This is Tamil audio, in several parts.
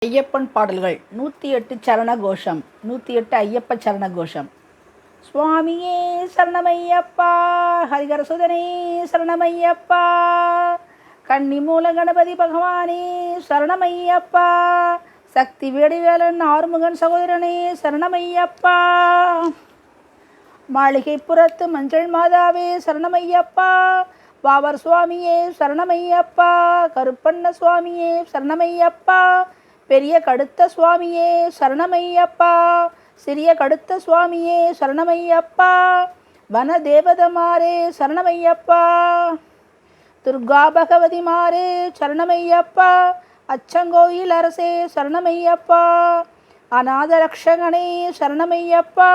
ஐயப்பன் பாடல்கள் 108 சரண கோஷம். 108 ஐயப்ப சரண கோஷம். சுவாமியே சரணமையப்பா, ஹரிகர சுதனே சரணமையப்பா, கன்னி மூல கணபதி பகவானே சரணமையப்பா, சக்தி வேடிவேலன் ஆறுமுகன் சகோதரனே சரணமையப்பா, மாளிகை புறத்து மஞ்சள் மாதாவே சரணமையப்பா, பாவர் சுவாமியே சரணமையப்பா, கருப்பண்ண சுவாமியே சரணமையப்பா, பெரிய கடுத்த சுவாமியே சரணமையப்பா, சிறிய கடுத்த சுவாமியே சரணமையப்பா, வன தேவதமாரே சரணமையப்பா, துர்கா பகவதி மாரே சரணமையப்பா, அச்சங்கோயில் அரசே சரணமையப்பா, அநாத ரக்ஷகனே சரணமையப்பா,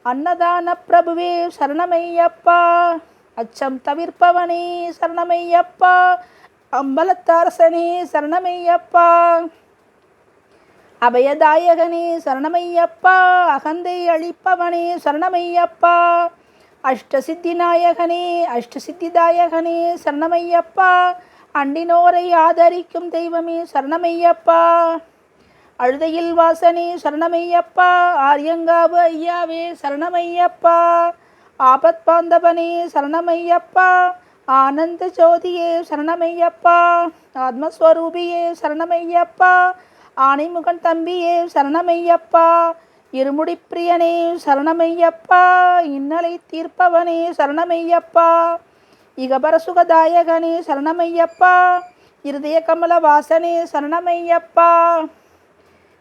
அன்னதான பிரபுவே சரணமையப்பா, அச்சம் தவிர்ப்பவனே சரணமையப்பா, அம்பலத்தாரசனே சரணமையப்பா, அபயதாயகனே சரணமையப்பா, அகந்தை அழிப்பவனே சரணமையப்பா, அஷ்டசித்தி நாயகனே அஷ்டசித்திதாயகனே சரணமையப்பா, அண்டினோரை ஆதரிக்கும் தெய்வமே சரணமையப்பா, அழுதையில் வாசனே சரணமையப்பா, ஆரியங்காவு ஐயாவே சரணமையப்பா, ஆபத் பாந்தவனே சரணமையப்பா, ஆனந்த ஜோதியே சரணமையப்பா, ஆத்மஸ்வரூபியே சரணமையப்பா, ஆனைமுகன் தம்பியே சரணமையப்பா, இருமுடி பிரியனே சரணமையப்பா, இன்னலை தீர்ப்பவனே சரணமையப்பா, இகபர சுகதாயகனே சரணமையப்பா, இருதய கமல வாசனே சரணமையப்பா,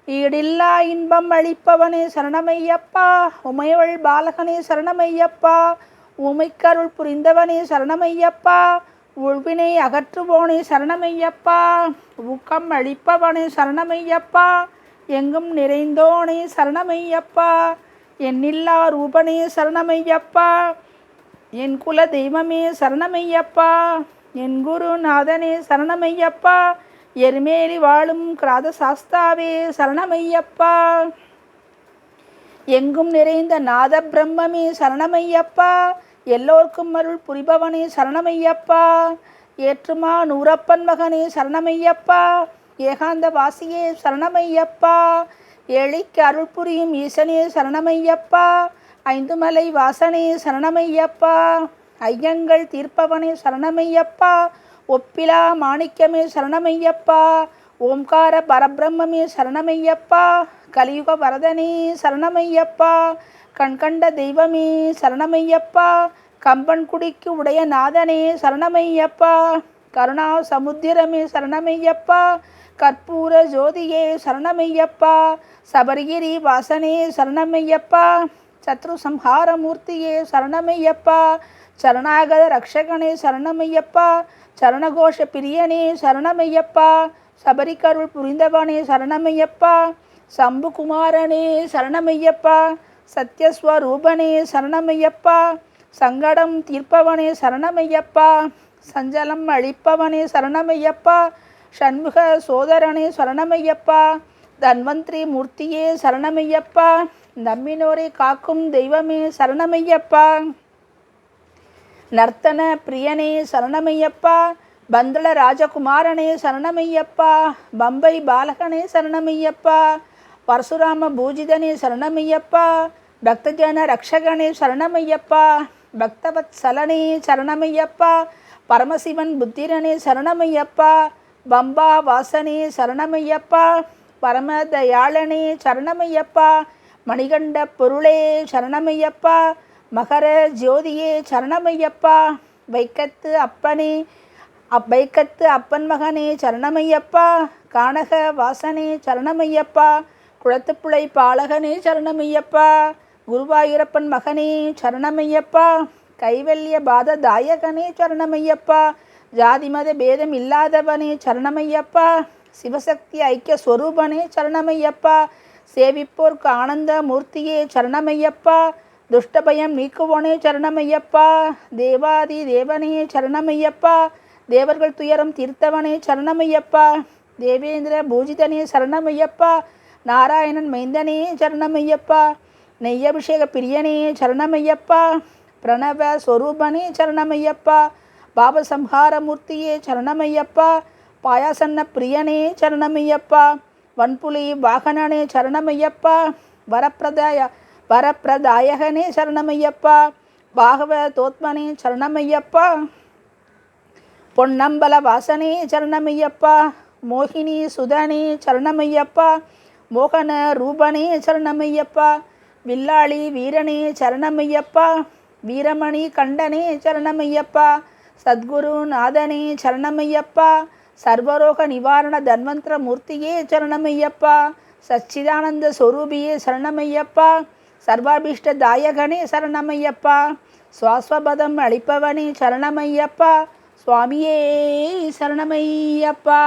ஈடில்லா இன்பம் அளிப்பவனே சரணமையப்பா, உமையவள் பாலகனே சரணமையப்பா, உமைக்கருள் புரிந்தவனே சரணமையப்பா, உள்வினை அகற்றுவோனே சரணமையப்பா, ஊக்கம் அளிப்பவனே சரணமையப்பா, எங்கும் நிறைந்தோனே சரணமையப்பா, எண்ணில்லா ரூபனே சரணமையப்பா, என் குல தெய்வமே சரணமையப்பா, என் குருநாதனே சரணமையப்பா, எருமேலி வாழும் கிராத சாஸ்தாவே சரணமையப்பா, எங்கும் நிறைந்த நாத பிரம்மமே சரணமையப்பா, எல்லோர்க்கும் அருள் புரிபவனே சரணமையப்பா, ஏற்றுமா நூறப்பன் மகனே சரணமையப்பா, ஏகாந்த வாசியே சரணமையப்பா, ஏழைக்கு அருள் புரியும் ஈசனே சரணமையப்பா, ஐந்துமலை வாசனே சரணமையப்பா, ஐயங்கள் தீர்ப்பவனே சரணமையப்பா, ஒப்பிலா மாணிக்கமே சரணமையப்பா, ஓம்கார பரபிரம்மே சரணமையப்பா, கலியுக வரதனே சரணமையப்பா, கண்கண்ட தெய்வமே சரணமையப்பா, கம்பன் குடிக்கு உடைய நாதனே சரணமையப்பா, கருணா சமுத்திரமே சரணமையப்பா, கற்பூர ஜோதியே சரணமையப்பா, சபரிகிரி வாசனே சரணமையப்பா, சத்ரு சம்ஹாரமூர்த்தியே சரணமையப்பா, சரணாகத ரக்ஷகனே சரணமையப்பா, சரணகோஷ பிரியனே சரணமையப்பா, சபரிக்கருள் புரிந்தவனே சரணமையப்பா, சம்புகுமாரனே சரணமையப்பா, சத்யஸ்வரூபனே சரணமையப்பா, சங்கடம் தீர்ப்பவனே சரணமையப்பா, சஞ்சலம் அழிப்பவனே சரணமையப்பா, ஷண்முக சோதரனே சரணமையப்பா, தன்வந்திரி மூர்த்தியே சரணமையப்பா, நம்பினோரை காக்கும் தெய்வமே சரணமையப்பா, நர்த்தன பிரியனே சரணமையப்பா, பந்தள ராஜகுமாரனே சரணமையப்பா, பம்பை பாலகனே சரணமையப்பா, பரசுராம பூஜிதனே சரணமையப்பா, பக்தஜன ரக்ஷகனே சரணமையப்பா, பக்தவத்சலனே சரணமையப்பா, பரமசிவன் புத்திரனே சரணமையப்பா, பம்பா வாசனே சரணமையப்பா, பரமதயாளனே சரணமையப்பா, மணிகண்ட பொருளே சரணமையப்பா, மகர ஜோதியே சரணமையப்பா, வைக்கத்து அப்பனே வைக்கத்து அப்பன் மகனே சரணமையப்பா, கானக வாசனே சரணமையப்பா, குளத்துப்புழை பாலகனே சரணமையப்பா, குருவாயூரப்பன் மகனே சரணமையப்பா, கைவல்ய பாத தாயகனே சரணமையப்பா, ஜாதி மத பேதம் இல்லாதவனே சரணமையப்பா, சிவசக்தி ஐக்கிய ஸ்வரூபனே சரணமையப்பா, சேவிப்போர்க்கு ஆனந்த மூர்த்தியே சரணமையப்பா, துஷ்டபயம் நீக்குவோனே சரணமையப்பா, தேவாதி தேவனே சரணமையப்பா, தேவர்கள் துயரம் தீர்த்தவனே சரணமையப்பா, தேவேந்திர பூஜிதனே சரணமையப்பா, நாராயணன் மைந்தனே சரணமையப்பா, நெய்யபிஷேக பிரியனே சரணமையப்பா, பிரணவ ஸ்வரூபனே சரணமையப்பா, பாபசம்ஹாரமூர்த்தியே சரணமையப்பா, பாயாசன்ன பிரியனே சரணமையப்பா, வன்புலி வாகனனே சரணமையப்பா. வரப்பிரதாயகனே சரணமையப்பா. பாகவ தோத்மனே சரணமையப்பா. பொன்னம்பல வாசனே சரணமையப்பா. மோகினி சுதனே சரணமையப்பா. மோகன ரூபனே சரணமையப்பா. வில்லாளி வீரனே சரணமையப்பா. வீரமணி கண்டனே சரணமையப்பா. சத்குரு நாதனே சரணமையப்பா. சர்வரோக நிவாரண தன்வந்திர மூர்த்தியே சரணமையப்பா. சச்சிதானந்த ஸ்வரூபியே சரணமையப்பா. சர்வாபீஷ்ட தாயகனே சரணமையப்பா. சுவாஸ்வபதம் அளிப்பவனே சரணமையப்பா. சுவாமியே சரணமையப்பா.